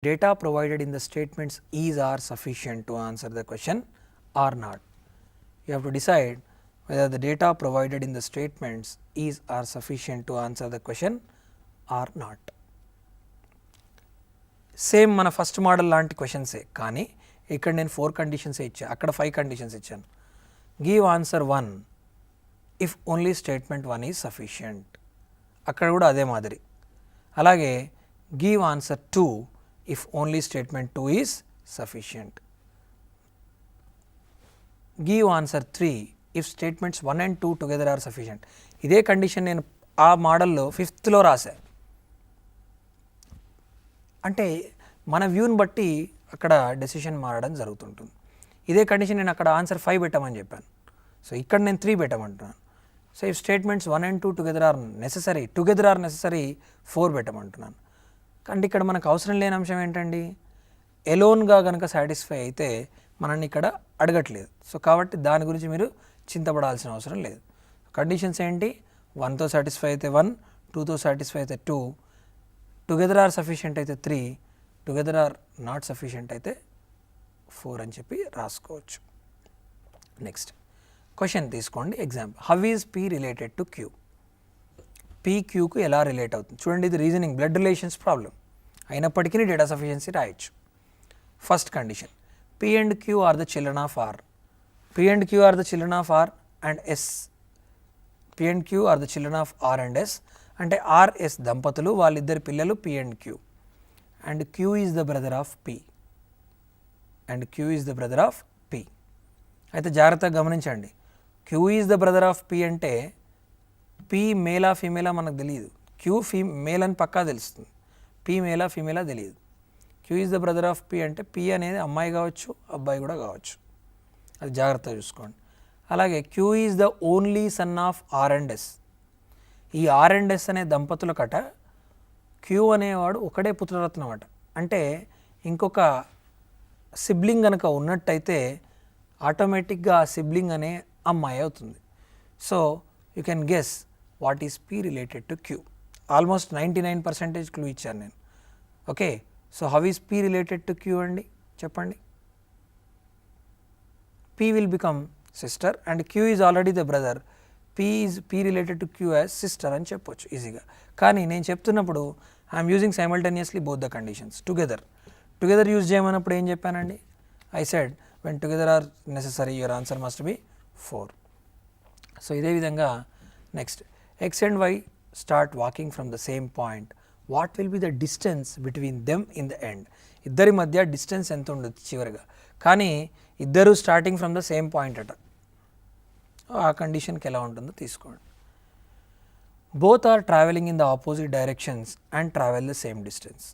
data provided in the statements is or sufficient to answer the question or not. You have to decide whether the data provided in the statements is or sufficient to answer the question or not. Same మన first model లాంటి క్వశ్చన్సే, కానీ ఇక్కడ నేను 4 conditions ఇచ్చా, అక్కడ 5 conditions ఇచ్చాను. Give answer 1 if only statement 1 is sufficient, అక్కడ కూడా అదే మాదిరి. అలాగే give answer 2 if only statement 2 is sufficient. Give answer 3 if statements 1 and 2 together are sufficient. ఇదే కండిషన్ నేను ఆ మోడల్లో 5th రాసా. అంటే మన వ్యూని బట్టి అక్కడ డెసిషన్ మారడం జరుగుతుంటుంది. ఇదే కండిషన్ నేను అక్కడ ఆన్సర్ 5 పెట్టమని చెప్పాను, సో ఇక్కడ నేను 3 పెట్టమంటున్నాను. So if statements 1 and 2 together are necessary 4 పెట్టమంటున్నాను. అంటే ఇక్కడ మనకు అవసరం లేని అంశం ఏంటండి, ఎలోన్గా కనుక సాటిస్ఫై అయితే మనల్ని ఇక్కడ అడగట్లేదు. సో కాబట్టి దాని గురించి మీరు చింతపడాల్సిన అవసరం లేదు. కండిషన్స్ ఏంటి, 1తో సాటిస్ఫై అయితే 1, 2తో సాటిస్ఫై అయితే 2, టుగెదర్ ఆర్ సఫిషియంట్ అయితే 3, టుగెదర్ ఆర్ నాట్ సఫిషియంట్ అయితే 4 అని చెప్పి రాసుకోవచ్చు. నెక్స్ట్ క్వశ్చన్ తీసుకోండి. Example, how is P related to Q. P క్యూకు ఎలా రిలేట్ అవుతుంది చూడండి. ఇది రీజనింగ్ బ్లడ్ రిలేషన్స్ ప్రాబ్లం అయినప్పటికీ డేటా సఫిషియన్సీ రాయొచ్చు. First condition, P and Q are the children of R. P and Q are the children of R and S. P and Q are the children of R and S అంటే R S దంపతులు, వాళ్ళిద్దరి పిల్లలు P and Q. And Q is the brother of P. And Q is the brother of P. అయితే జాగ్రత్తగా గమనించండి, Q is the brother of P అంటే P మేలా ఫీమేలా మనకు తెలియదు, క్యూ మేల్ అని పక్కా తెలుస్తుంది, పీ మేలా ఫీమేలా తెలియదు. Q is the brother of P అంటే పీ అనేది అమ్మాయి కావచ్చు, అబ్బాయి కూడా కావచ్చు, అది జాగ్రత్తగా చూసుకోండి. అలాగే Q is the only son of R and S. ఈ ఆర్ అండ్ ఎస్ అనే దంపతులకట క్యూ అనేవాడు ఒకడే పుత్రరత్నం అట. అంటే ఇంకొక సిబ్లింగ్ కనుక ఉన్నట్టయితే ఆటోమేటిక్గా ఆ సిబ్లింగ్ అనే అమ్మాయి అవుతుంది. So you can guess what is P related to Q. Almost 99% clue ఇచ్చాను నేను. Okay, so how is P related to Q అండి చెప్పండి. P will become sister and Q is already the brother. P related to Q as sister అని చెప్పొచ్చు ఈజీగా. కానీ నేను చెప్తున్నప్పుడు I'm using simultaneously both the conditions. Together use చేయమన్నప్పుడు ఏం చెప్పానండి, I said when together are necessary your answer must be 4. So ఇదే విధంగా next, X and Y start walking from the same point, what will be the distance between them in the end. ఇద్దరి మధ్య distance ఎంత ఉండదు చివరిగా, కానీ ఇద్దరు starting from the same point అట. ఆ కండిషన్కి ఎలా ఉంటుందో తీసుకోండి. Both are travelling in the opposite directions and travel the same distance.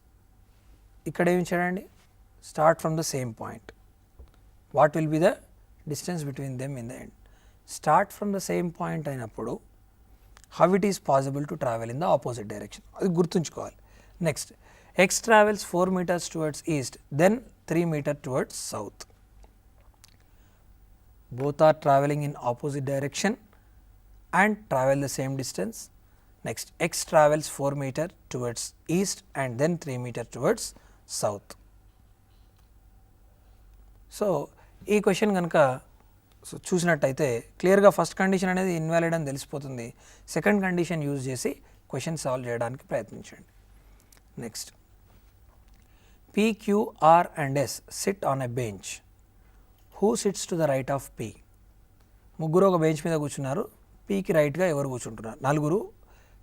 ఇక్కడ ఏమి చేయండి, start from the same point, what will be the distance between them in the end. Start from the same point అయినప్పుడు how it is possible to travel in the opposite direction, అది గుర్తుంచుకోవాలి. Next, X travels 4 meters towards east, then 3 meters towards south. Both are traveling in opposite direction and travel the same distance. Next, x travels 4 meters towards east and then 3 meters towards south. So ఈ question కనుక చూసినట్టయితే క్లియర్గా first condition అనేది invalid అని తెలిసిపోతుంది. Second condition use చేసి question solve చేయడానికి ప్రయత్నించండి. Next, P, Q, R and S sit on a bench. Who sits to the right of P. ముగ్గురు ఒక బెంచ్ మీద కూర్చున్నారు, పీకి రైట్గా ఎవరు కూర్చుంటున్నారు, నలుగురు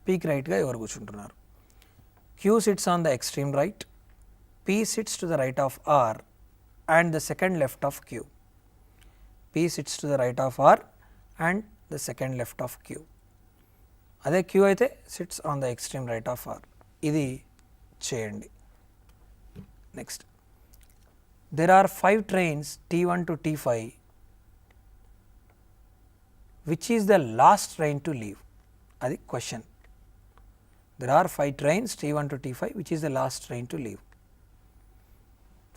పీకి రైట్గా ఎవరు కూర్చుంటున్నారు. Q sits on the extreme right, P sits to the right of R and the second left of Q. P sits to the right of R and the second left of Q. అదే Q అయితే sits on the extreme right of R. ఇది చేయండి. Next, there are 5 trains T1 to T5, which is the last train to leave. Adi question. There are 5 trains T1 to T5, which is the last train to leave.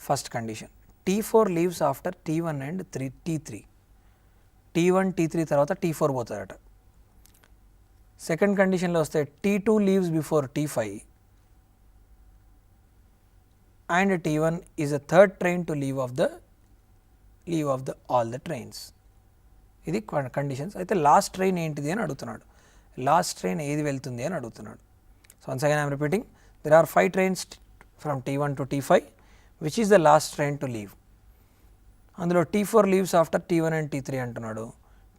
First condition, T4 leaves after T1 and T3. T1 T3 tarvata T4 పోతారట. Second కండిషన్లో వస్తే T2 leaves before T5, and T1 is a third train to leave of the all the trains. ఇది కండిషన్స్. అయితే last train ఏంటిది అని అడుగుతున్నాడు. Last train ఏది వెళ్తుంది అని అడుగుతున్నాడు. So once again I'm repeating, there are 5 trains from T1 to T5 which is the last train to leave. అందులో T4 leaves after T1 and T3 అంటున్నాడు.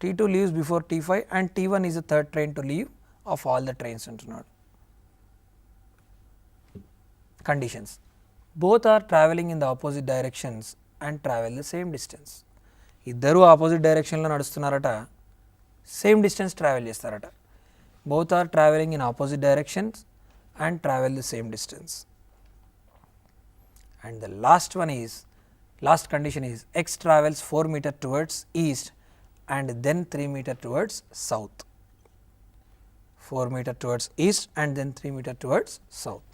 T2 leaves before T5 and T1 is the third train to leave of all the trains అంటున్నాడు. Conditions, both are traveling in the opposite directions and travel the same distance. ఇద్దరు opposite డైరెక్షన్లో నడుస్తున్నారట, same distance travel చేస్తారట. Both are travelling in opposite directions and travel the same distance. And the last condition is X travels 4 meter towards east and then 3 meter towards south. 4 meter towards east and then 3 meter towards south.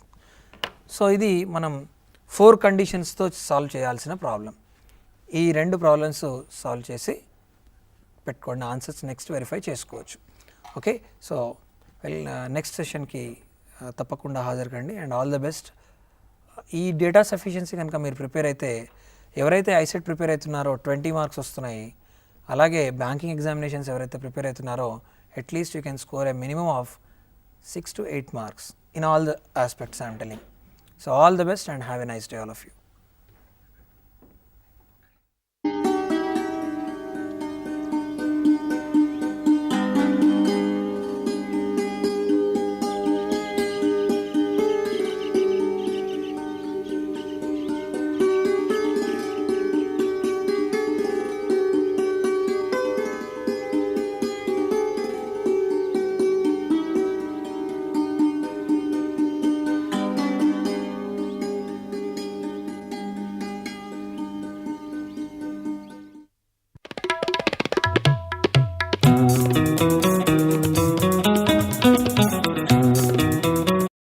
So ఇది మనం 4 కండిషన్స్తో solve చేయాల్సిన problem. ఈ 2 problems solve చేసి పెట్టుకోండి, answers next verify చేసుకోవచ్చు. Okay, so next సెషన్కి తప్పకుండా హాజరుకండి and all the best. ఈ data sufficiency కనుక మీరు ప్రిపేర్ అయితే, ఎవరైతే ఐసెట్ ప్రిపేర్ అవుతున్నారో 20 మార్క్స్ వస్తున్నాయి, అలాగే బ్యాంకింగ్ ఎగ్జామినేషన్స్ ఎవరైతే ప్రిపేర్ అవుతున్నారో at least you can score A minimum of 6 to 8 marks in all the aspects I am telling. So all the best and have a nice day all of you.